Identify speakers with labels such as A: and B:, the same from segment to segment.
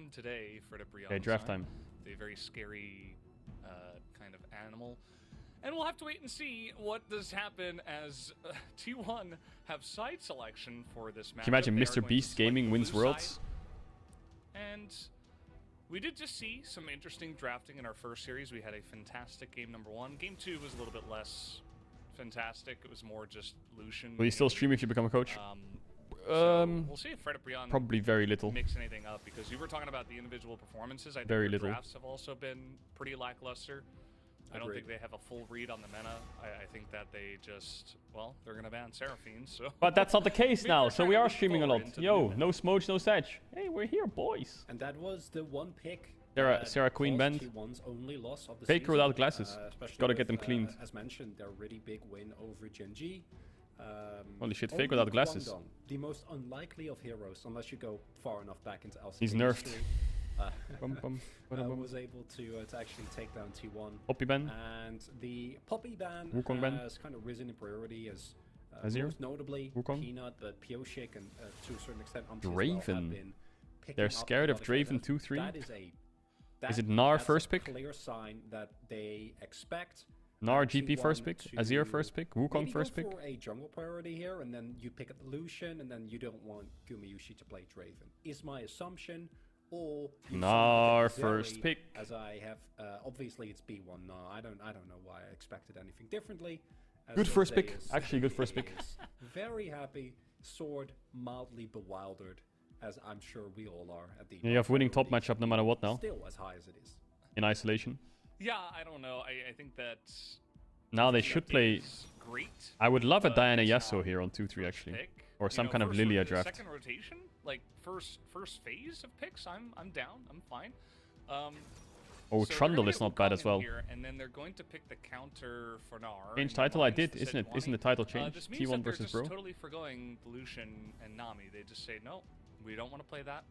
A: time today for the Brianna.
B: Okay, draft time.
A: The very scary kind of animal. And we'll have to wait and see what does happen as T1 have side selection for this match.
B: Can you imagine Mr. Beast Gaming wins Worlds?
A: And we did just see some interesting drafting in our first series. We had a fantastic game number 1. Game 2 was a little bit less fantastic. It was more just Lucian.
B: Will you still stream if you become a coach?
A: So we'll see if Fred Brian
B: probably very little.
A: Mix anything up, because you were talking about the individual performances. I think
B: very
A: their
B: little.
A: Drafts have also been pretty lackluster. I don't think they have a full read on the meta. I think that they just, well, they're going to ban Seraphine, so...
B: But that's not the case now, so we are streaming a lot. Yo, no smokes, no Sedge. Hey, we're here, boys.
C: And that was the one pick.
B: Sarah Queen banned.
C: Only loss of the
B: Faker without glasses. Gotta get them cleaned.
C: As mentioned, their really big win over Genji.
B: Holy shit, Faker without glasses.
C: Guangdong, the most unlikely of heroes, unless you go far enough back into LCK.
B: He's nerfed.
C: Was able to actually take down T1.
B: Poppy ban.
C: And the Poppy ban has kind of risen in priority as most notably
B: Wukong?
C: Peanut, but Pioshik, and to a certain extent
B: Draven. They're scared of Draven 2-3. Is it Gnar first pick?
C: Clear sign that they expect.
B: Gnar GP first pick, Azir first pick, Wukong first pick.
C: For a jungle priority here, and then you pick up Lucian, and then you don't want Gumayusi to play Draven. Is my assumption. Or
B: Gnar first pick.
C: As I have, obviously it's B1 Gnar. I don't know why I expected anything differently.
B: Good first pick. Actually, good first pick.
C: Very happy. Sword mildly bewildered, as I'm sure we all are at the.
B: You have winning top matchup no matter what now.
C: Still as high as it is.
B: In isolation.
A: Yeah, I don't know. I think that
B: now they should play.
A: Great.
B: I would love a Diana Yasuo here on 2-3 actually, or some kind of Lilia draft.
A: Second rotation, like first phase of picks, I'm down. I'm fine.
B: Oh, so Trundle is not bad as well.
A: Here, and then they're going to pick the counter for Gnar.
B: Change title, I did, isn't it? Isn't the title changed? T1 versus Bro.
A: Totally forgoing Lucian and Nami. They just say no, we don't want to play that.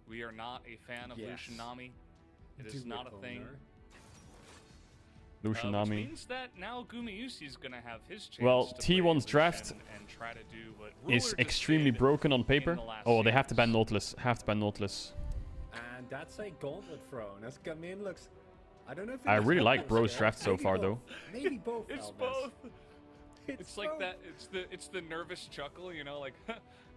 A: we are not a fan of Lucian Nami. It is not a thing.
B: Lucian Nami.
A: Which means that now Gumayusi is going to have his chance.
B: Well, T1's draft
A: and try to do what
B: is extremely broken on paper. Oh, they have to ban Nautilus.
C: And that's a gauntlet thrown. As Gamin looks, I don't know if
B: I really like Bro's draft so far, though.
C: Maybe both.
A: It's both. It's like that. It's the nervous chuckle, you know, like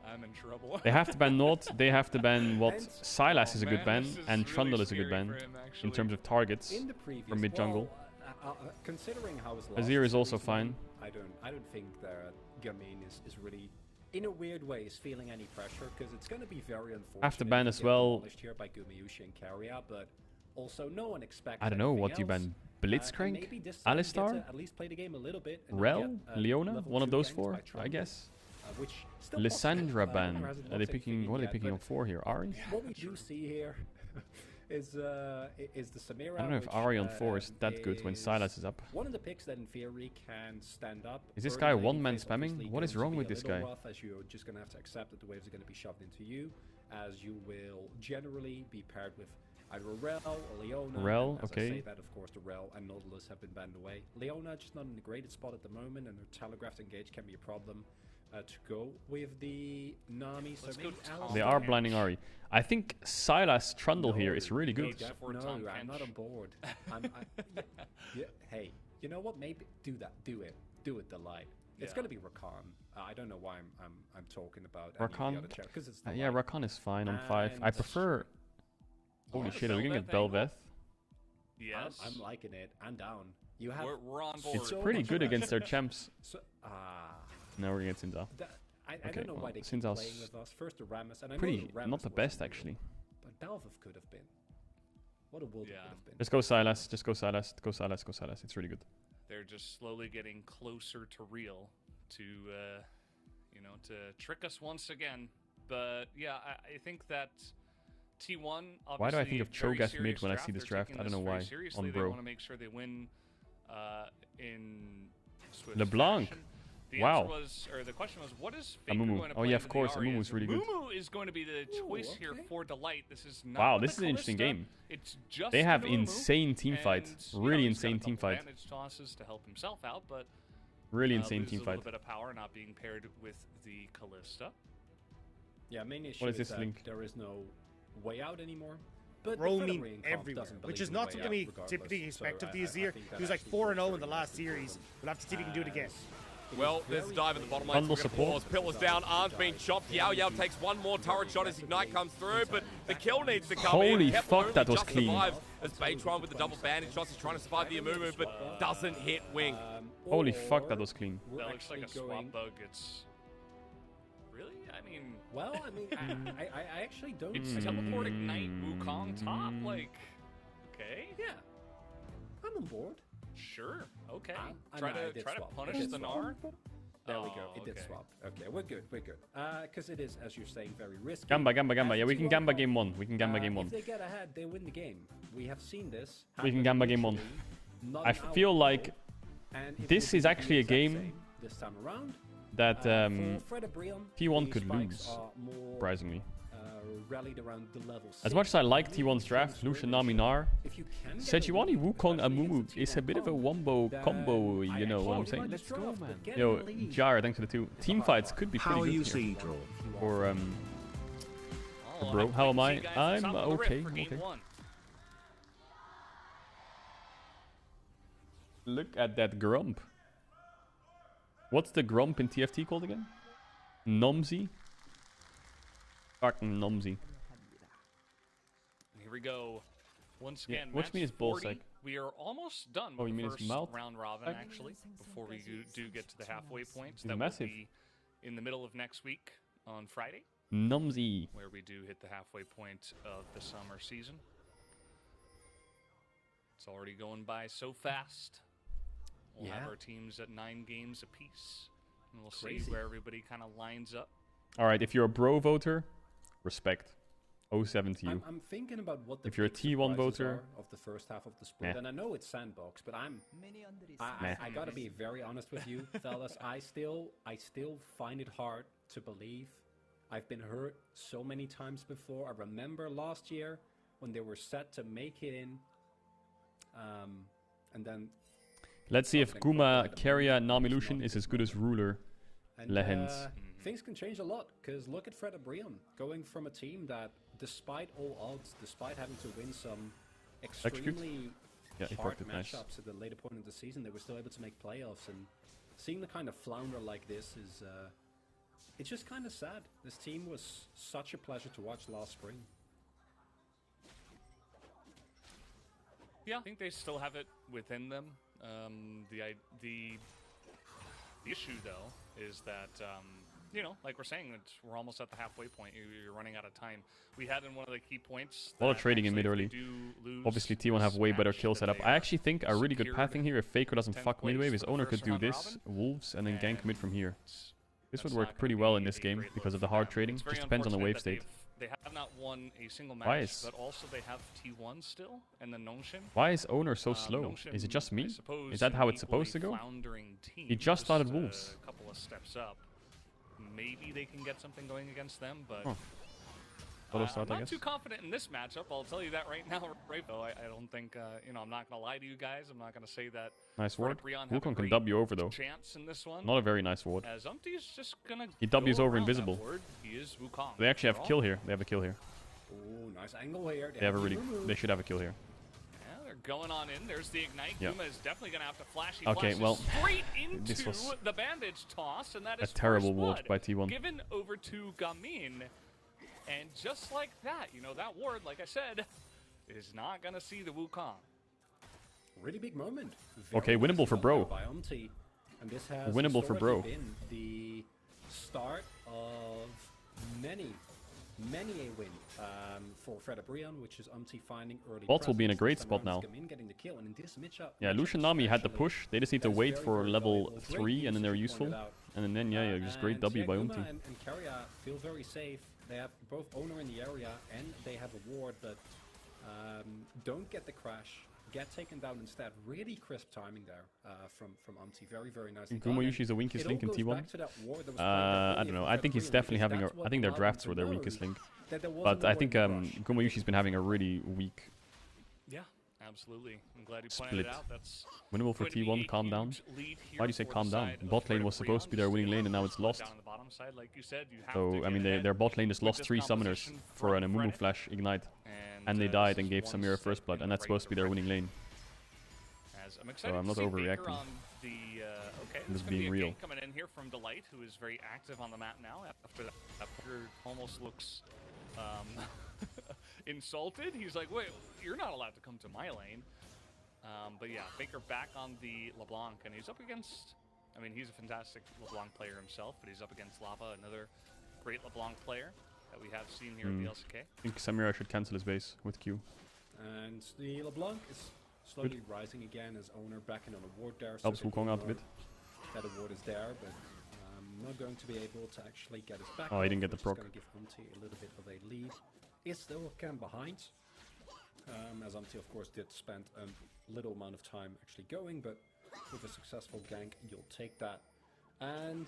A: I'm in trouble.
B: They have to ban Naut. They have to ban what? Sylas is a good ban, and Trundle is a good ban in terms of targets from mid jungle.
C: Considering how
B: Azir is also fine.
C: I don't think that Gamin is really, in a weird way, is feeling any pressure, because it's going to be very unfortunate.
B: Have to ban as well.
C: Here by Gumayusi and Keria, but also no one expects.
B: I don't know what you ban. Blitzcrank, Alistar,
C: at least play the game a little bit.
B: Rel, Leona, one of those four, I guess. Lissandra ban. Are they picking? What are they picking up for here? Ari.
C: What we do see here is the Samira.
B: I don't know if Ari on 4 is that good when Sylas is up.
C: One of the picks that in theory can stand up.
B: Is this guy one-man spamming? What is wrong with this guy?
C: As you're just gonna have to accept that the waves are gonna be shoved into you, as you will generally be paired with either Rel or Leona.
B: Rel,
C: as
B: okay.
C: I say that, of course, the Rel and Nautilus have been banned away. Leona just not in a great spot at the moment, and her telegraphed engage can be a problem. To go with the Nami, so
B: they are blinding Ari. I think Sylas Trundle here is really good.
C: No, I'm not on board. Hey, you know what? Maybe do that. Do it, Delight. It's gonna be Rakan. I don't know why I'm talking about
B: Rakan.
C: Because it's
B: Yeah, Rakan is fine on 5. I prefer. Holy shit, are we gonna get Belveth?
A: Yes,
C: I'm liking it. I'm down. You have.
A: We're on board.
B: It's pretty good against their champs. No, we're against Sinza.
C: I don't know why they keep playing with us. First the Rammus, and I
B: pretty
C: know the
B: not the best actually.
C: But Belveth could have been. What a world it could have been.
B: Just go Sylas. Just go Sylas. Go Sylas. Go Sylas. It's really good.
A: They're just slowly getting closer to real, to you know, to trick us once again. But yeah, I think that T1.
B: Why do I think of Cho'Gath mid when I see this draft? I don't know why. On Bro.
A: They want to make sure they win in Swift
B: LeBlanc.
A: fashion. The the question was, what is Faker
B: Amumu.
A: going to
B: Oh
A: play
B: yeah,
A: for
B: of course.
A: the
B: Amumu is really good.
A: Amumu is going to be the choice here for Delight. This is not
B: wow, this is an interesting game.
A: It's just
B: they have
A: Amumu,
B: insane team fight. Really insane team fight.
A: Advantage tosses to help himself out, but
B: really insane team fight.
A: A little bit of power not being paired with the Kalista.
C: Yeah, main issue
B: what is this
C: that
B: link?
C: there is no way out anymore. But
D: roaming everywhere, which is not something we typically expect of these year. He was like 4-0 in the last series. We'll have to see if he can do it again.
E: Well, there's a dive in the bottom lane. Pillars down, Arn's being chopped. Yao Yao takes one more turret shot as Ignite comes through, but the kill needs to come in.
B: Holy fuck, that was clean.
E: As Baytron with the double bandage shots, he's trying to survive the Amumu, but doesn't hit Wing.
B: Holy fuck, that was clean.
A: That looks like a swap bug. It's... Really? I mean...
C: Well, I mean, I actually don't...
A: It's teleport Ignite Wukong top? Like... Okay.
C: Yeah. I'm on board.
A: Sure. Okay.
C: Try to
A: punish the Gnar.
C: There we go. It did swap. Okay, we're good. We're good. Because it is, as you're saying, very risky.
B: Gamba. Yeah, we can Gamba game 1. We can Gamba game 1.
C: If they get ahead, they win the game. We have seen this.
B: We can Gamba game 1. I feel like this is actually a game
C: this time around
B: that T1 could lose, surprisingly.
C: Rallied around the levels.
B: As much as I like T1's draft, Lucian, Nami, Gnar, Sejuani, Wukong, Amumu is a bit of a wombo combo, you know what I'm saying?
C: Let's go, man.
B: Yo, Jar, thanks for the 2. Team fights could be pretty good here. Or, bro, how am I? I'm okay. Look at that Grump. What's the Grump in TFT called again? Nomsy? Fucking Nomsy.
A: Here we go. Once again,
B: what do you mean it's ballsack?
A: We are almost done with the first round robin, actually, before we do get to the halfway points. That will be in the middle of next week on Friday.
B: Nomsy.
A: Where we do hit the halfway point of the summer season. It's already going by so fast. We'll have our teams at 9 games apiece. And we'll see where everybody kind of lines up.
B: Alright, if you're a bro voter, respect. 07 to you.
C: I'm thinking about what the
B: if you're a T1 voter
C: of the first half of the split, and I know it's sandbox, but I gotta be very honest with you, fellas. I still find it hard to believe. I've been hurt so many times before. I remember last year when they were set to make it in, and then.
B: Let's see if Guma, Keria, Nami Lucian is as good as Ruler. Lehens.
C: Things can change a lot, because look at Fred Abrion, going from a team that, despite all odds, despite having to win some extremely hard matchups at the later point of the season, they were still able to make playoffs, and seeing the kind of flounder like this is, it's just kind of sad. This team was such a pleasure to watch last spring.
A: Yeah, I think they still have it within them. The issue, though, is that, you know, like we're saying, we're almost at the halfway point. You're running out of time. We had in one of the key points.
B: A lot of trading in mid early. Obviously, T1 have way better kill setup. I actually think a really good pathing here, if Faker doesn't fuck midwave, his owner could do this, Wolves, and then gank mid from here. This would work pretty well in this game because of the hard trading. Just depends on the wave state.
A: They have not won a single match, but also they have T1 still, and then Nongxin.
B: Why is owner so slow? Is it just me? Is that how it's supposed to go? He just started Wolves.
A: A couple of steps up. Maybe they can get something going against them, but I'm not too confident in this matchup. I'll tell you that right now, right? Though I don't think, you know, I'm not gonna lie to you guys. I'm not gonna say that.
B: Nice ward. Wukong can W over though.
A: Chance in this one.
B: Not a very nice ward.
A: As is just gonna.
B: He W's over invisible.
A: He is Wukong.
B: They actually have a kill here. They have a kill here.
C: Oh, nice angle here.
B: They should have a kill here.
A: Yeah, they're going on in. There's the ignite.
B: Yeah.
A: Guma is definitely gonna have to flash.
B: Okay, well,
A: straight into the bandage toss, and that is
B: a terrible ward by T1.
A: Given over to Gamin. And just like that, you know, that ward, like I said, is not going to see the Wukong.
C: Really big moment.
B: Okay, winnable for bro.
C: And this has
B: winnable for bro.
C: Been the start of many a win for Fred Abrion, which is finding early.
B: Bots will be in a great spot now. Yeah, Lucian Nami had the push. They just need to wait for level 3 and then they're useful. And then, yeah, just great W by
C: and Keria feel very safe. They have both owner in the area and they have a ward, but don't get the crash. Get taken down instead. Really crisp timing there from Very, very nice.
B: Gumayushi is the weakest link in T1. I don't know. I think he's definitely having a... I think their drafts were their weakest link. But I think Gumayushi's been having a really weak
A: Absolutely. I'm glad you pointed it out. That's
B: winnable for T1. Calm down. Why do you say calm down? Bot lane was supposed to be their winning lane, and now it's lost.
A: Down on the bottom side, like you said, you have
B: So, I mean, their bot lane just lost 3 summoners for an Amumu Flash Ignite. And they died and gave Samira first blood, and that's supposed to be their winning lane. So I'm not overreacting.
A: Okay,
B: this being real.
A: Coming in here from Delight, who is very active on the map now. After that, almost looks insulted. He's like, "Wait, you're not allowed to come to my lane." But yeah, Faker back on the LeBlanc, and he's up against. I mean, he's a fantastic LeBlanc player himself, but he's up against Lava, another great LeBlanc player that we have seen here at the LCK.
B: I think Samira should cancel his base with Q.
C: And the LeBlanc is slowly rising again as owner backing on a ward there.
B: Helps Wukong out a bit.
C: That award is there, but not going to be able to actually get us back.
B: Oh, he didn't get the proc.
C: Going to give Umti a little bit of a lead. Is still kind of behind, as Umti of course did spend a little amount of time actually going, but with a successful gank, you'll take that. And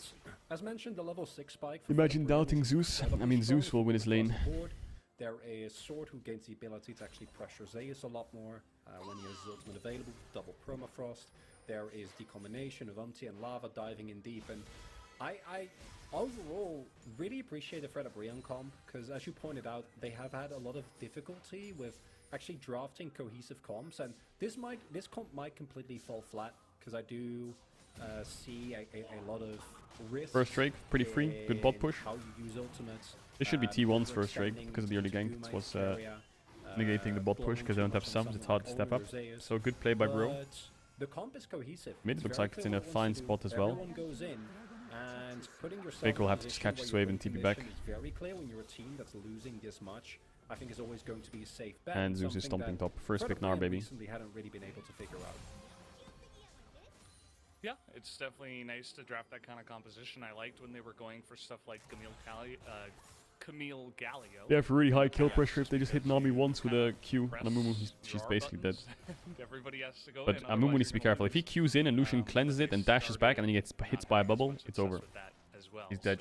C: as mentioned, the level 6 spike.
B: Imagine doubting Zeus. I mean, Zeus will win his lane.
C: There is Sword who gains the ability to actually pressure Zeus a lot more when he has his ultimate available, double permafrost. There is the combination of Umti and Lava diving in deep, and I overall really appreciate the Fred Brion comp, because as you pointed out, they have had a lot of difficulty with actually drafting cohesive comps, and this comp might completely fall flat, because I do see a lot of risk.
B: First Drake, pretty free, good bot push.
C: How you use ultimates.
B: This should be T1's first Drake, because of the early gank. It was negating the bot push, because they don't have sums, it's hard to step up. So good play by Bro.
C: The comp is cohesive.
B: Mid looks like it's in a fine spot as well.
C: Goes in, and
B: Faker will have to just catch his wave and TP back.
C: Very clear when you're a team that's losing this much. I think it's always going to be a safe bet.
B: And Zeus is stomping top. First pick Gnar, baby.
C: Recently hadn't really been able to figure out.
A: Yeah, it's definitely nice to draft that kind of composition. I liked when they were going for stuff like Camille Gallio.
B: They have really high kill pressure. If they just hit Nami once with a Q on Amumu, she's basically dead.
A: Everybody has to go
B: but Amumu needs to be careful. If he Qs in and Lucian cleanses it and dashes back and then he gets hit by a bubble, it's over. He's dead.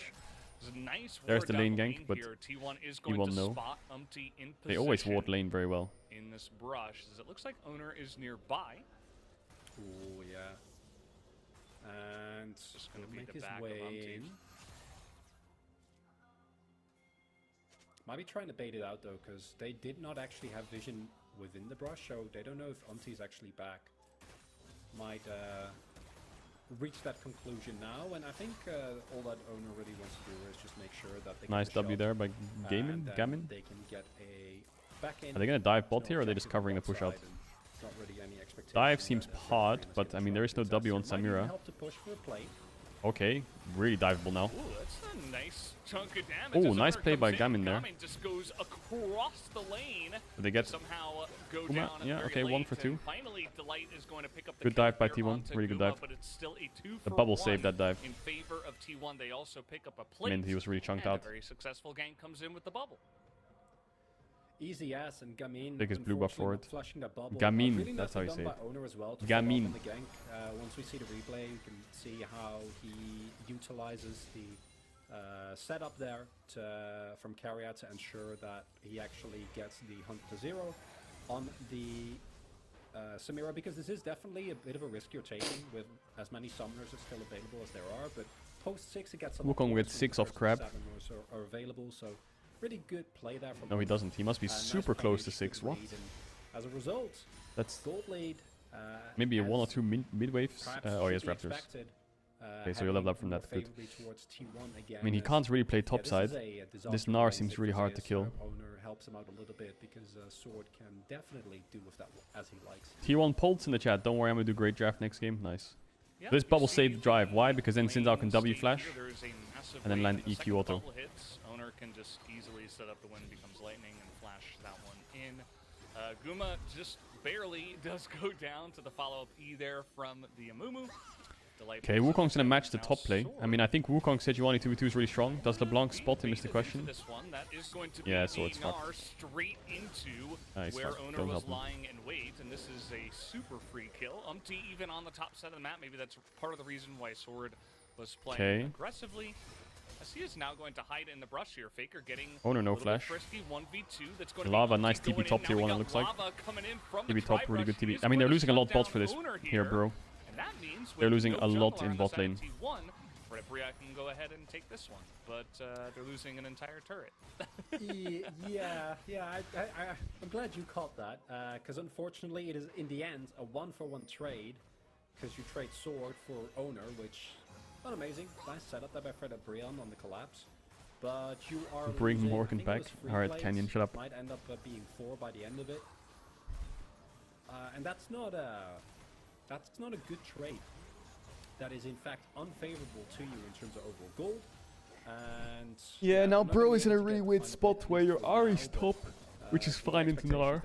B: There's the lane gank, but he won't know. They always ward lane very well.
A: In this brush, as it looks like Owner is nearby.
C: Oh yeah. And
A: just going to make
C: his
A: back
C: way in. Might be trying to bait it out though, because they did not actually have vision within the brush, so they don't know if Umti's actually back. Might reach that conclusion now, and I think all that Owner really wants to do is just make sure that they
B: nice W there by Gamin.
C: They can get a back in.
B: Are they gonna dive bot here, or are they just covering the push out?
C: Not really any expectation.
B: Dive seems pod, but I mean there is no W on Samira. Okay, really diveable now.
A: Ooh, that's a nice chunk of damage.
B: Oh, nice play by Gamin there.
A: Gamin just goes across the lane.
B: Did they get
A: somehow go down?
B: Yeah, okay, 1 for 2.
A: Finally, Delight is going to pick up the
B: good dive by T1, really good dive.
A: But it's still a 2 for
B: the bubble
A: 1
B: saved that dive.
A: In favor of T1, they also pick up a plate.
B: And he was really chunked out.
A: A very successful gank comes in with the bubble.
C: Easy ass and Gamin.
B: Biggest blue buff for it.
C: Gamin,
B: Gamin, that's how you say it.
C: Well
B: Gamin.
C: Once we see the replay, you can see how he utilizes the setup there from Carrier to ensure that he actually gets the 100-0 on the Samira, because this is definitely a bit of a risk you're taking with as many summoners are still available as there are, but post 6 it gets a lot
B: Wukong with 6 off crab.
C: Are available, so really good play there from
B: no, he doesn't. He must be super close to 6. What?
C: As a result,
B: that's
C: gold lead.
B: Maybe a 1 or 2 mid waves. Oh, he has Raptors. Okay, so you level up from that. Good. I mean, he can't really play topside. This Gnar seems really hard to kill.
C: Owner helps him out a little bit because Sword can definitely do with that as he likes.
B: T1 Pulse in the chat. Don't worry, I'm gonna do great draft next game. Nice. Yep, this bubble saved the drive. Why? Because then Sinzao can W flash and then land EQ auto.
A: Owner can just easily set up the wind, becomes lightning, and flash that one in. Guma just barely does go down to the follow-up E there from the Amumu.
B: Okay, Wukong's gonna match the top play. I mean, I think Wukong Sejuani 2v2 is really strong. Does LeBlanc spot him is the question. Yeah, so it's fucked.
A: Straight into where Owner was lying in wait, and this is a super free kill. Umti even on the top side of the map. Maybe that's part of the reason why Sword was playing aggressively. As he is now going to hide in the brush here. Faker getting
B: Owner no flash.
A: Frisky, 1v2. That's going
B: Lava,
A: to
B: nice TP top tier 1 it looks like. TP top, really good TP. I mean, they're losing a lot bot for this here, bro.
A: And that means
B: they're losing a lot in bot lane.
A: Bria can go ahead and take this one, but they're losing an entire turret.
C: I'm glad you caught that, because unfortunately it is in the end a 1-for-1 trade, because you trade sword for owner, which not amazing. Nice setup there by Brion on the collapse, but you are
B: bring Morgan back. All right, Canyon, shut up.
C: Might end up being 4 by the end of it, and that's not a good trade. That is in fact unfavorable to you in terms of overall gold. And
B: yeah, now bro is in a really weird spot where your Ahri's top, which is fine into Nalar.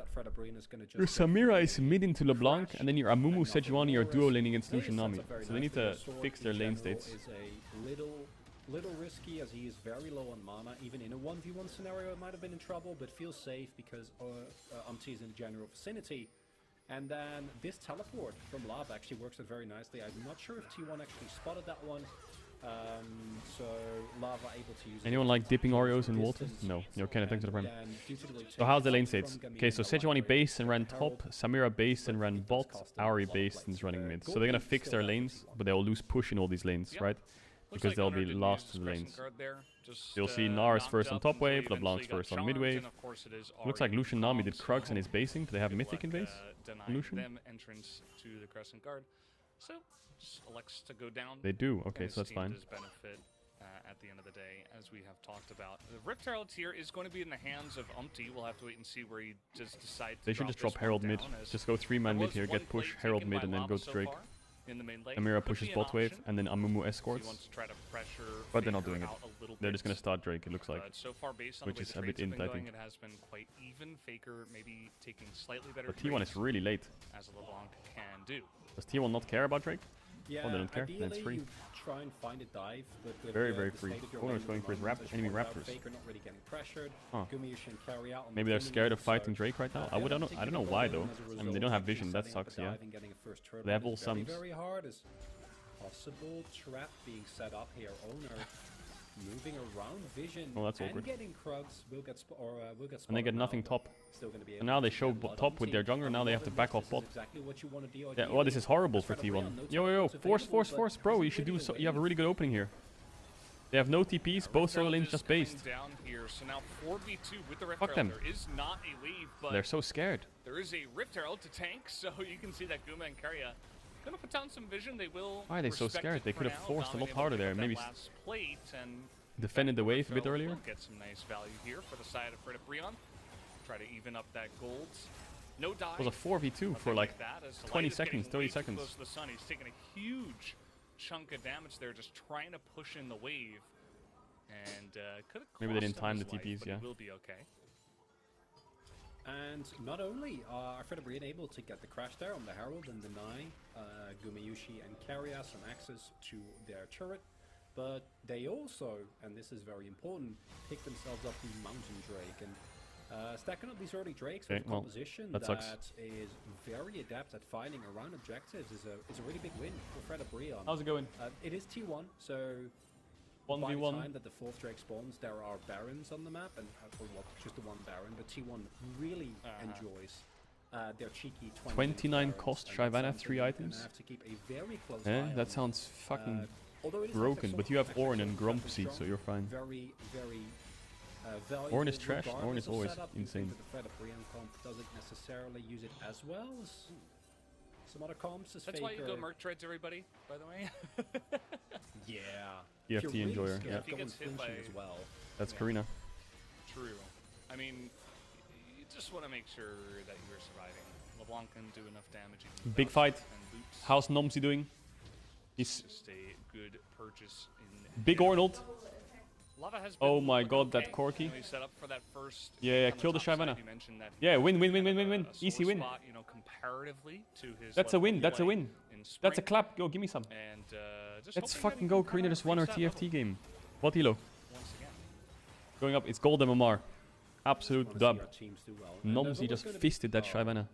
B: Your Samira is mid into LeBlanc, and then your Amumu Sejuani are duo laning against Lucian Nami. So they need to fix their lane states.
C: Is a little risky, as he is very low on mana. Even in a 1v1 scenario, it might have been in trouble, but feels safe because Umti is in the general vicinity. And then this teleport from Lava actually works out very nicely. I'm not sure if T1 actually spotted that one. So Lava able to use
B: anyone like dipping Oreos in water? No. Okay, thanks to the friend. So how's the lane states? Okay, so Sejuani base and ran top, Samira base and ran bot, Ahri base and is running mid. So they're gonna fix their lanes, but they'll lose push in all these lanes, right? Because they'll be last to the lanes. You'll see Nars first on top wave, LeBlanc's first on mid wave. Looks like Lucian Nami did Krugs and is basing. Do they have Mythic in base? Lucian?
A: Them entrance to the Crescent Guard. So just elects to go down.
B: They do, okay, so that's fine.
A: Benefit at the end of the day, as we have talked about. The Rift Herald here is going to be in the hands of Umti. We'll have to wait and see where he just decides to
B: They should just drop Herald mid. Just go 3-man mid here, get push, Herald mid, and then go to Drake.
A: In the main lane.
B: Amira pushes bot wave, and then Amumu escorts. But they're not doing it. They're just going to start Drake, it looks like.
A: So far, based on
B: which is a bit int, I think.
A: It has been quite even. Faker maybe taking slightly better.
B: But T1 is really late.
A: As LeBlanc can do.
B: Does T1 not care about Drake?
C: Yeah,
B: oh, they don't care. Then it's free.
C: You try and find a dive, but with
B: very free. Owner is going for his enemy Raptors.
C: Faker not really getting pressured.
B: Huh.
C: Carry out
B: maybe they're scared of fighting Drake right now. I don't know why though. I mean, they don't have vision. That sucks. Yeah. They have all sums.
C: Very hard is possible trap being set up here. Owner moving around vision.
B: Oh, that's awkward.
C: And getting Krugs will get
B: and they get nothing top. And now they show top with their jungler. Now they have to back off bot.
C: Exactly what you want to do.
B: Yeah. Well, this is horrible for T1. Yo, force, bro. You should do so. You have a really good opening here. They have no TPs. Both solo lanes just based.
A: Down here, so now 4v2 with the Rift
B: Fuck
A: Herald.
B: them.
A: There is not a wave, but
B: they're so scared.
A: There is a Rift Herald to tank, so you can see that Guma and Karya gonna put down some vision. They will.
B: Why are they so scared? They could have forced a lot harder there. Maybe
A: plate and
B: defended the wave a bit earlier.
A: Get some nice value here for the side of Brion. Try to even up that gold. No dive.
B: It was a 4v2 for like 20 seconds, 30 seconds.
A: Close to the sun. He's taking a huge chunk of damage there, just trying to push in the wave. And
B: maybe they didn't time the TPs, yeah.
A: Will be okay.
C: And not only are Brion able to get the crash there on the Herald and deny Gumayushi and Karya some access to their turret, but they also, and this is very important, pick themselves up the Mountain Drake. And stacking up these early Drakes with a composition that is very adept at finding around objectives is a really big win for Brion.
B: How's it going?
C: It is T1, so
B: 1v1.
C: By the time that the 4th Drake spawns, there are Barons on the map, and just the one Baron, but T1 really enjoys their cheeky
B: 29 cost Shyvana 3 items.
C: Have to keep a very close eye
B: that sounds fucking
C: it
B: broken, but you have Ornn and Grumpy, so you're fine.
C: Very
B: Ornn is trash, Ornn is always insane.
C: The Brion comp doesn't necessarily use it as well as some other comps.
A: That's why you go Merc Treads, everybody, by the way.
C: Yeah.
B: EFT enjoyer, yeah.
A: If he gets hit by
C: as well.
B: That's Karina.
A: True. I mean, you just want to make sure that you're surviving. LeBlanc can do enough damage.
B: Big fight. How's Nomsy doing? He's
A: just a good purchase in
B: big Ornald.
A: Lava has
B: oh my god, that Corki.
A: Set up for that first
B: yeah, kill the Shyvana. Yeah, win. Easy win.
A: Spot, comparatively to his
B: that's a win, that's a win. That's a clap. Go, give me some.
A: And,
B: let's fucking go. Karina just won our TFT game. What elo? Going up, it's gold MMR. Absolute dub. Nomsy just fisted that Shyvana.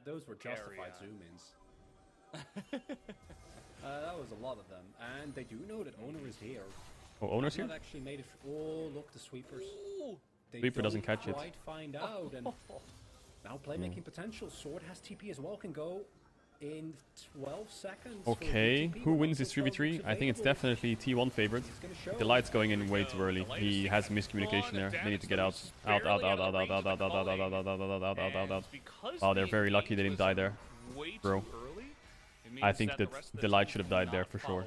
C: Those were justified zoom-ins. That was a lot of them. And they do know that Owner is here.
B: Oh, Owner's here?
C: Actually made it. Oh, look, the sweepers.
B: Sweeper doesn't catch it.
C: Quite find out, and now playmaking potential. Sword has TP as well, can go in 12 seconds.
B: Okay, who wins this 3v3? I think it's definitely T1 favored. The light's going in way too early. He has miscommunication there. They need to get out. Out. Oh, they're very lucky they didn't die there. Bro. I think that the light should have died there for sure.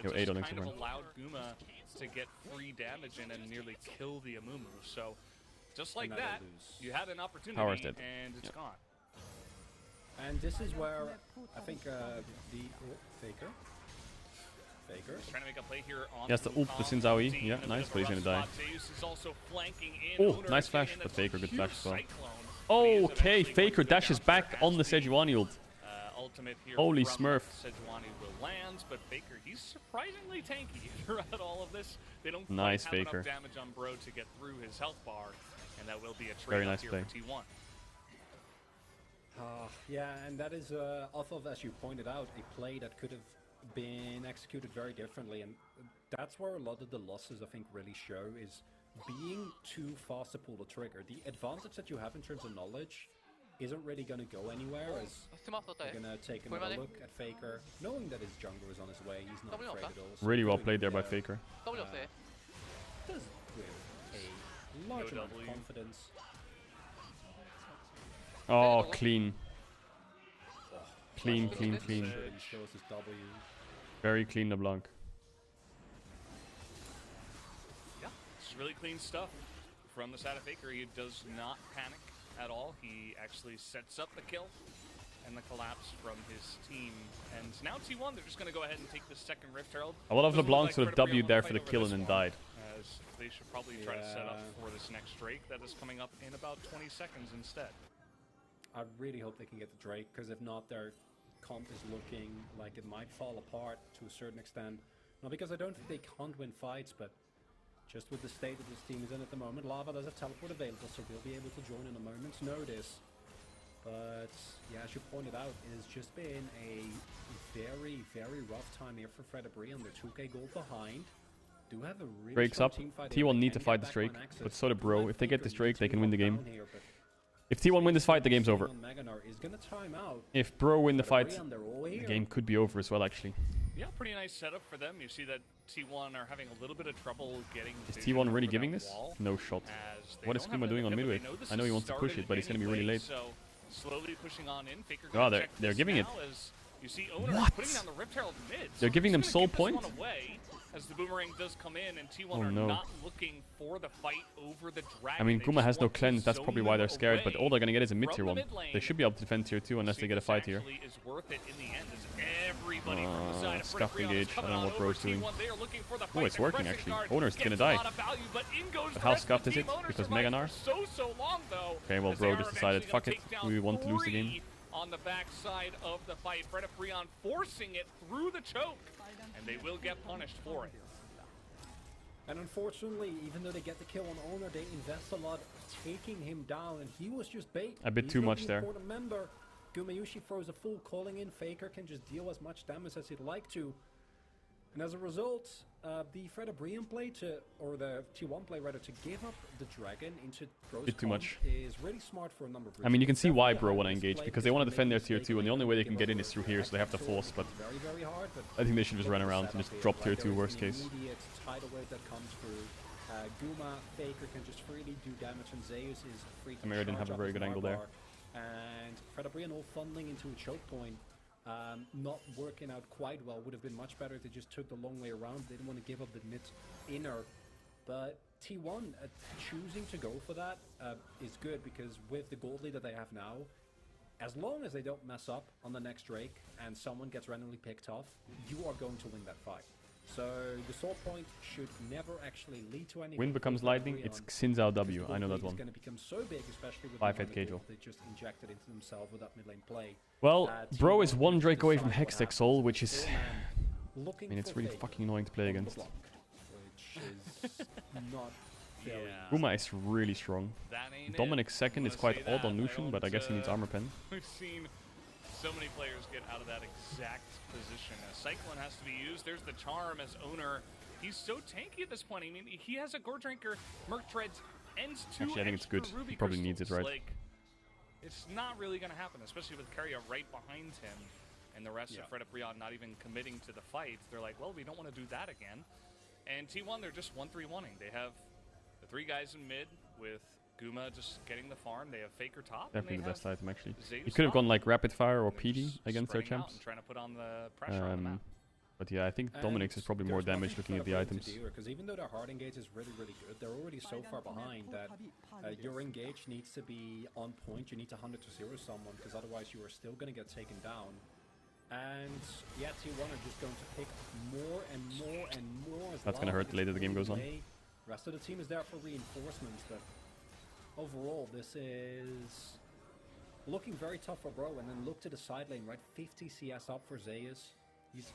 B: Yo, 8 on Instagram.
A: Allowed Guma to get free damage in and nearly kill the Amumu. So, just like that, you had an opportunity and it's gone.
C: And this is where I think the Faker.
A: Trying to make a play here on
B: Yes, the ult to Sinzawi. Yeah, nice, but he's gonna die. Oh, nice flash, but Faker, good flash as well. Okay, Faker dashes back on the Sejuani ult. Holy Smurf.
A: Sejuani will land, but Faker, he's surprisingly tanky throughout all of this. They don't
B: nice
A: have
B: Faker.
A: enough damage on Bro to get through his health bar, and that will be a
B: very
A: trade
B: nice
A: here
B: play.
A: for T1.
C: Yeah, and that is off of, as you pointed out, a play that could have been executed very differently, and that's where a lot of the losses, I think, really show, is being too fast to pull the trigger. The advantage that you have in terms of knowledge isn't really going to go anywhere, as you're going to take another look at Faker, knowing that his jungler is on his way. He's not afraid at all.
B: Really well played there by Faker.
C: Does with a large amount of confidence.
B: Oh, clean. Clean. Very clean LeBlanc.
A: Yeah, it's really clean stuff from the side of Faker. He does not panic at all. He actually sets up the kill and the collapse from his team. And now T1, they're just going to go ahead and take the second Rift Herald.
B: A lot of LeBlancs would have W'd there for the kill and then died.
A: As they should probably try to set up for this next Drake that is coming up in about 20 seconds instead.
C: I really hope they can get the Drake, because if not, their comp is looking like it might fall apart to a certain extent. Not because I don't think they can't win fights, but just with the state that this team is in at the moment. Lava does have teleport available, so he'll be able to join in a moment's notice. But yeah, as you pointed out, it has just been a very, very rough time here for Fredabri, and they're 2k gold behind. Do have a really
B: Drake's up. T1 need to fight this Drake, but so do Bro. If they get this Drake, they can win the game. If T1 win this fight, the game's over. If Bro win the fight, the game could be over as well, actually.
A: Yeah, pretty nice setup for them. You see that T1 are having a little bit of trouble getting...
B: Is T1 really giving this? No shot. What is Kuma doing on midway? I know he wants to push it, but he's going to be really late.
A: So slowly pushing on in. Faker
B: oh, they're giving it.
A: You see Owner putting down the Rift Herald mid.
B: They're giving them soul point?
A: As the boomerang does come in, and T1 are not looking for the fight over the dragon.
B: I mean, Guma has no cleanse, that's probably why they're scared, but all they're gonna get is a mid-tier one. They should be able to defend tier 2 unless they get a fight here. Scuffed engage, I don't know what Bro's doing. Oh, it's working actually. Owner's gonna die. But how scuffed is it? Because Meganar? Okay, well Bro just decided, fuck it, we want to lose the game.
A: On the backside of the fight, Fredabri forcing it through the choke, and they will get punished for it.
C: And unfortunately, even though they get the kill on Owner, they invest a lot taking him down, and he was just bait.
B: A bit too much there.
C: Member. Gumayushi throws a full calling in. Faker can just deal as much damage as he'd like to. And as a result, the Fredabrian play or the T1 play rather, to give up the dragon into Bro's
B: too much.
C: is really smart for a number of reasons.
B: I mean, you can see why Bro want to engage, because they want to defend their tier 2, and the only way they can get in is through here, so they have to force, but
C: very hard, but
B: I think they should just run around and just drop tier 2 worst case.
C: Immediate tidal wave that comes through. Guma, Faker can just freely do damage, and Zeus is free to
B: Amira didn't have a very good angle there.
C: And Fredabrian all funneling into a choke point. Not working out quite well. Would have been much better if they just took the long way around. They didn't want to give up the mid inner. But T1 choosing to go for that is good, because with the gold lead that they have now, as long as they don't mess up on the next Drake and someone gets randomly picked off, you are going to win that fight. So the sword point should never actually lead to anything.
B: Win becomes lightning, it's Xinzao W, I know that one.
C: It's going to become so big, especially with
B: 5-head Caedrel.
C: They just injected into themselves with that mid lane play.
B: Well, Bro is one Drake away from Hextech Soul, which is... I mean, it's really fucking annoying to play against.
C: Which is not very...
B: Guma is really strong. Dominic's second is quite odd on Lucian, but I guess he needs armor pen.
A: We've seen so many players get out of that exact position. A Cyclone has to be used. There's the charm as Owner He's so tanky at this point. I mean, he has a Gore Drinker, Merc Treads, and 2
B: Actually, I think it's good.
A: Ruby
B: He probably needs it, right?
A: Like, it's not really going to happen, especially with Keria right behind him and the rest of Fred Brion not even committing to the fight. They're like, well, we don't want to do that again. And T1, they're just 1-3-1-ing. They have the 3 guys in mid with Guma just getting the farm. They have Faker top.
B: Definitely the best item, actually.
A: Zeus
B: You could have
A: top.
B: gone like Rapid Fire or PD against their champs.
A: And trying to put on the pressure on the map.
B: But yeah, I think Dominic's is probably more damage looking at the items.
C: Because even though their hard engage is really, really good, they're already so far behind that your engage needs to be on point. You need to 100 to 0 someone, because otherwise you are still going to get taken down. And yeah, T1 are just going to pick more and more and more.
B: That's going to hurt the later the game goes on.
C: Rest of the team is there for reinforcements, but overall this is looking very tough for Bro. And then look to the side lane, right? 50 CS up for Zeus. He's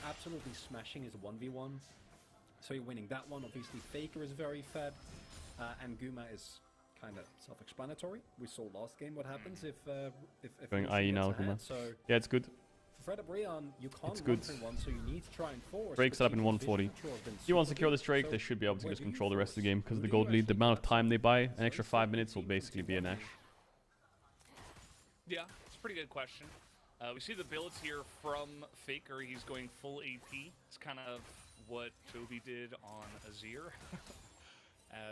C: absolutely smashing his 1v1. So you're winning that one. Obviously Faker is very fed, and Guma is kind of self-explanatory. We saw last game what happens if
B: going IE now, Guma.
C: So
B: yeah, it's good.
C: for Fred Brion, you can't
B: it's good.
C: 1-3-1, so you need to try and force.
B: Drake's up in 140. If you want to secure this Drake, they should be able to just control the rest of the game because of the gold lead. The amount of time they buy, an extra 5 minutes will basically be an Ashe.
A: Yeah, it's a pretty good question. We see the builds here from Faker. He's going full AP. It's kind of what Toby did on Azir.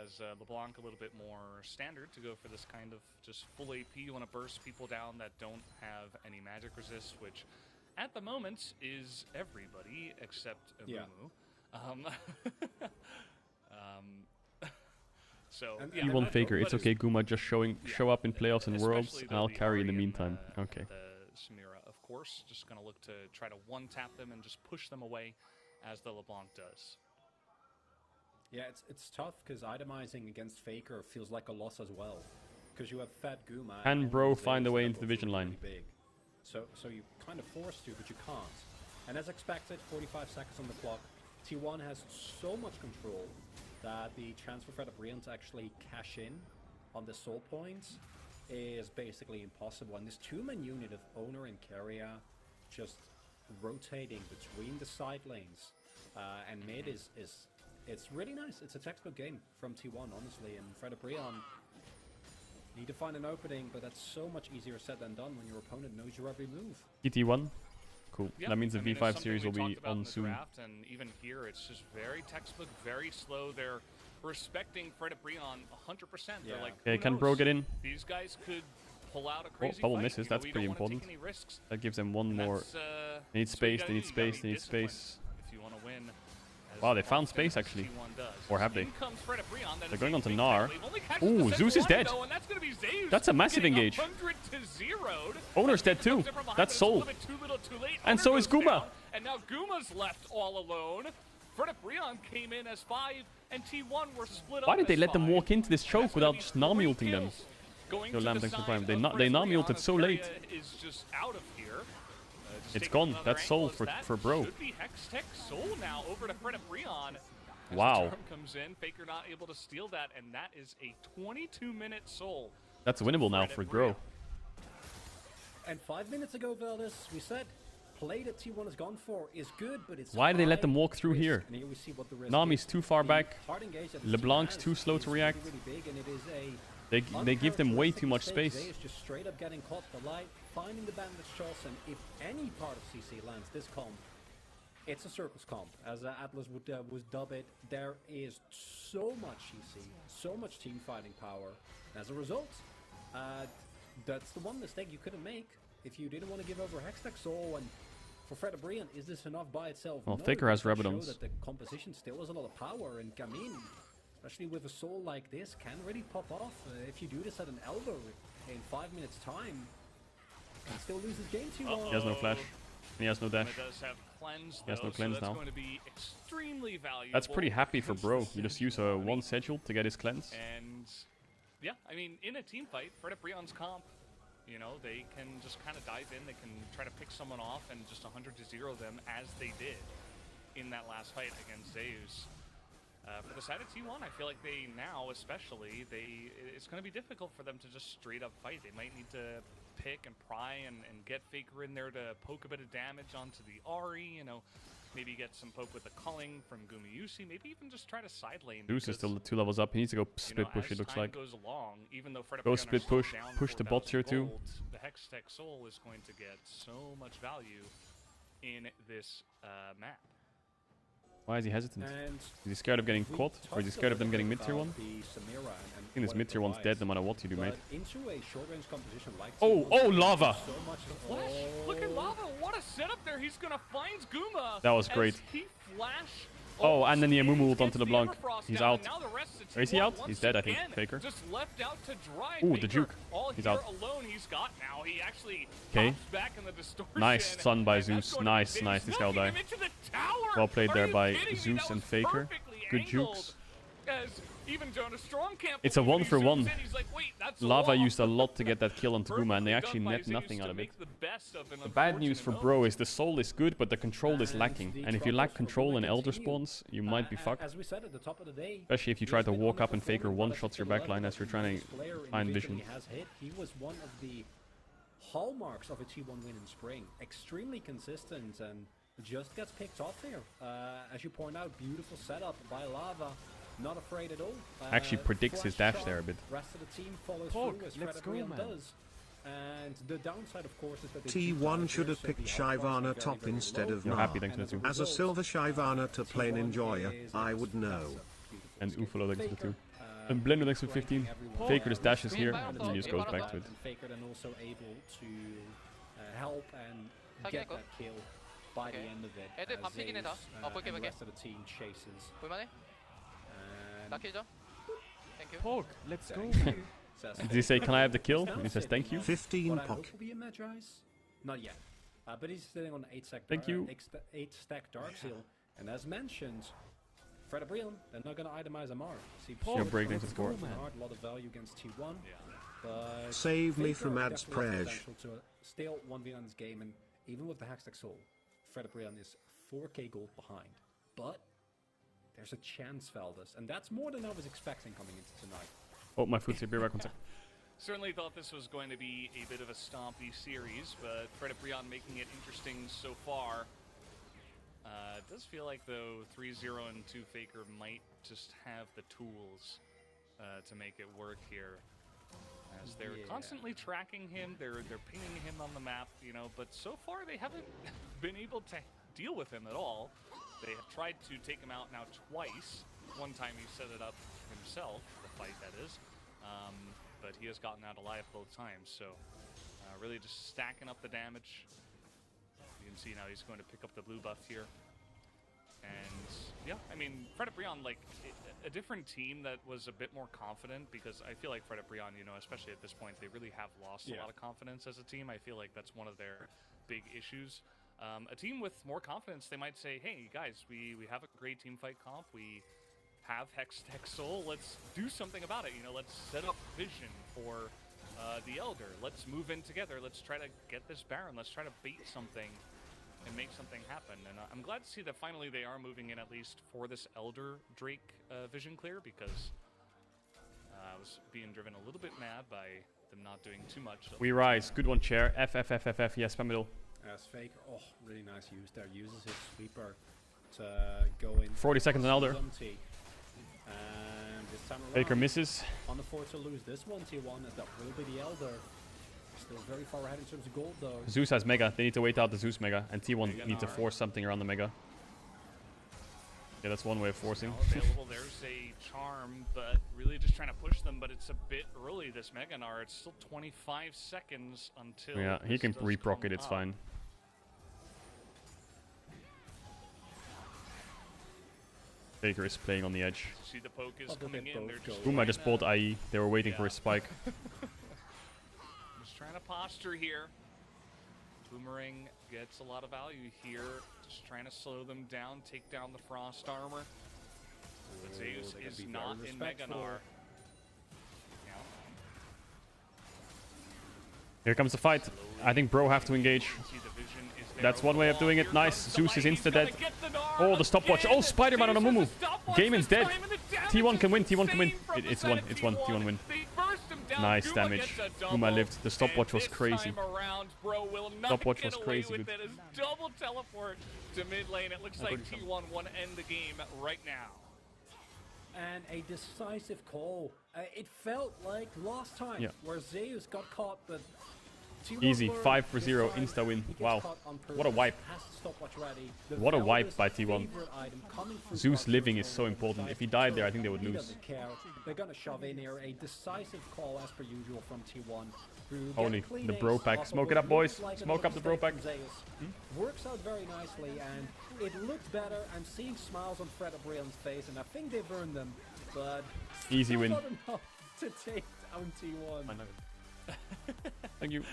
A: As LeBlanc a little bit more standard to go for this kind of just full AP. You want to burst people down that don't have any magic resist, which at the moment is everybody except Amumu.
C: Yeah.
A: So
B: you want Faker. It's okay, Guma. Just show up in playoffs and worlds, and I'll carry in the meantime. Okay.
A: Samira, of course, just going to look to try to one-tap them and just push them away as the LeBlanc does.
C: Yeah, it's tough because itemizing against Faker feels like a loss as well, because you have fed Guma.
B: Can Bro find a way into the vision line?
C: Really big. So you kind of forced to, but you can't. And as expected, 45 seconds on the clock. T1 has so much control that the chance for Fred Brion to actually cash in on the soul points is basically impossible. And this two-man unit of Owner and Keria just rotating between the side lanes and mid is it's really nice. It's a textbook game from T1, honestly. And Fred Brion need to find an opening, but that's so much easier said than done when your opponent knows your every move.
B: TT1. Cool.
A: Yeah,
B: that means the V5
A: it's
B: series will be on
A: in
B: soon.
A: Draft, and even here, it's just very textbook, very slow. They're respecting Fred Brion 100%. They're like,
B: okay, can Bro get in?
A: These guys could pull out a crazy
B: bubble
A: fight.
B: misses. That's pretty important. That gives them one more. They need space. They need space. They need space.
A: If you want to win.
B: Wow, they found space actually. Or have they? They're going on to Gnar. Ooh, Zeus is dead. That's a massive engage. Owner's dead too. That's Soul. And so is Guma.
A: And now Guma's left all alone. Fred Brion came in as 5, and T1 were split up.
B: Why did they let them walk into this choke without just Nami ulting them? Yo, Lamb, thanks for Prime. They Nami ulted so late.
A: Is just out of here.
B: It's gone. That's Soul for Bro.
A: Should be Hex Soul now over to Fred Brion.
B: Wow.
A: Comes in, Faker not able to steal that, and that is a 22-minute Soul.
B: That's winnable now for Bro.
C: And 5 minutes ago, Veldis, we said play that T1 has gone for is good, but it's
B: why did they let them walk through here?
C: And here we see what the risk
B: Nami's
C: is.
B: too far back. LeBlanc's too slow to react.
C: Really big, and it is
B: They give them way too much space.
C: It's just straight up getting caught the light, finding the bandage shots, and if any part of CC lands this comp, it's a circus comp, as Atlas would dub it. There is so much CC, so much team fighting power. As a result, that's the one mistake you couldn't make if you didn't want to give over Hextech Soul. And for Fred Brion, is this enough by itself?
B: Well,
C: no,
B: Faker has
C: it does show
B: Rabadons.
C: that the composition still has a lot of power, and Gamin, especially with a soul like this, can really pop off. If you do this at an elbow in 5 minutes time, can still lose his game too.
B: He has no flash. He has no dash.
A: Does have cleanse,
B: he has no cleanse now.
A: Going to be extremely valuable.
B: That's pretty happy for Bro. You just use a one schedule to get his cleanse.
A: And yeah, I mean, in a team fight, Fred Brion's comp, you know, they can just kind of dive in. They can try to pick someone off and just 100 to 0 them as they did in that last fight against Zeus. For the side of T1, I feel like they now, especially, it's going to be difficult for them to just straight up fight. They might need to pick and pry and get Faker in there to poke a bit of damage onto the Ahri, you know. maybe get some poke with the culling from Gumayusi, maybe even just try to side lane.
B: Zeus is still 2 levels up. He needs to go split push, it looks like.
A: Goes along, even though
B: go split push, push the bot tier 2.
A: The Hextech Soul is going to get so much value in this map.
B: Why is he hesitant? Is he scared of getting caught? Or is he scared of them getting mid tier 1? I think this mid tier 1's dead no matter what you do, mate. Oh, lava!
A: Look at lava! What a setup there! He's gonna find Guma!
B: That was great.
A: He flash.
B: Oh, and then the Amumu ult onto the Blanc. He's out. Or is he out? He's dead, I think. Faker.
A: Just left out to dry.
B: Ooh, the juke. He's out.
A: Alone he's got now. He actually back in the distortion.
B: Nice stun by Zeus. Nice. This guy will die. Well played there by Zeus and Faker. Good jukes. It's a 1-for-1. Lava used a lot to get that kill onto Guma, and they actually net nothing out of it. The bad news for Bro is the soul is good, but the control is lacking. And if you lack control in Elder spawns, you might be fucked. Especially if you try to walk up and Faker one-shots your backline as you're trying to find vision.
C: He was one of the hallmarks of a T1 win in spring. Extremely consistent and just gets picked off here. As you point out, beautiful setup by Lava. Not afraid at all.
B: Actually predicts his dash there a bit.
C: Rest of the team follows through as Fred does. And the downside, of course, is that
F: T1 should have picked Shyvana top instead of
B: You're happy, thanks to the 2.
F: As a silver Shyvana to plane enjoyer, I would know.
B: And Ufolo thanks to the 2. And Blender thanks to 15. Faker just dashes here, and then he just goes back to it.
C: Faker then also able to help and get that kill by the end of it. As Zeus, and the rest of the team chases.
G: Thank you.
B: Poke, let's go. Did he say, can I have the kill? And he says, thank you.
F: 15 poke.
C: Not yet. But he's sitting on 8 stack Dark Seal. And as mentioned, Fred Brion, they're not going to itemize Amar. See,
B: You're breaking to score.
C: A lot of value against T1. But
F: save me from ads preg.
C: Still 1v1 this game, and even with the Hextech Soul, Fred Brion is 4k gold behind. But there's a chance, Valdez, and that's more than I was expecting coming into tonight.
B: Oh, my foot's here. Be right back.
A: Certainly thought this was going to be a bit of a stompy series, but Fred Brion making it interesting so far. It does feel like, though, 3-0 and 2 Faker might just have the tools to make it work here. As they're constantly tracking him, they're pinging him on the map, you know, but so far they haven't been able to deal with him at all. They have tried to take him out now twice. One time he set it up himself, the fight that is, but he has gotten out alive both times. So really just stacking up the damage. You can see now he's going to pick up the blue buff here. And yeah, I mean, Fred Brion, like a different team that was a bit more confident, because I feel like Fred Brion, you know, especially at this point, they really have lost a lot of confidence as a team. I feel like that's one of their big issues. A team with more confidence, they might say, hey, guys, we have a great team fight comp. We have Hextech Soul. Let's do something about it. You know, let's set up vision for the Elder. Let's move in together. Let's try to get this Baron. Let's try to bait something and make something happen. And I'm glad to see that finally they are moving in, at least for this Elder Drake vision clear, because I was being driven a little bit mad by them not doing too much.
B: We rise. Good one, Chair. F. Yes, spam middle.
C: As Faker, really nice use there. Uses his sweeper to go in.
B: 40 seconds on Elder.
C: And this time around,
B: Faker misses.
C: On the force to lose this one, T1, as that will be the Elder. Still very far ahead in terms of gold, though.
B: Zeus has Mega. They need to wait out the Zeus Mega, and T1 needs to force something around the Mega. Yeah, that's one way of forcing.
A: Available. There's a charm, but really just trying to push them, but it's a bit early, this Mega Gnar. It's still 25 seconds until...
B: Yeah, he can re-proc it, it's fine. Faker is playing on the edge.
A: See, the poke is coming in.
B: Guma just bought IE. They were waiting for his spike.
A: Just trying to posture here. Boomerang gets a lot of value here. Just trying to slow them down, take down the Frost armor. But Zeus is not in Mega Gnar.
B: Here comes the fight. I think Bro have to engage. That's one way of doing it. Nice. Zeus is insta-dead. Oh, the stopwatch. Oh, Spider-Man on a Mumu. Game is dead. T1 can win. T1 can win. It's one. T1 win.
A: down.
B: Nice
A: Guma
B: damage.
A: gets a double,
B: Guma lived. The stopwatch was
A: and this
B: crazy.
A: time around, bro will not
B: Stopwatch
A: get
B: was
A: away
B: crazy
A: with
B: good.
A: it. As double teleport to mid lane. It looks like T1 want to end the game right now.
C: And a decisive call. It felt like last time where Zeus got caught, but
B: easy 5-0 insta win. Wow, what a wipe. What a wipe by T1. Zeus living is so important. If he died there, I think they would lose.
C: They're gonna shove in here a decisive call as per usual from T1.
B: Holy, the bro pack. Smoke it up, boys. Smoke up the bro pack.
C: Works out very nicely, and it looked better. I'm seeing smiles on Fred O'Brien's face, and I think they've earned them, but
B: easy win.
C: not enough to take down T1.
B: Thank you.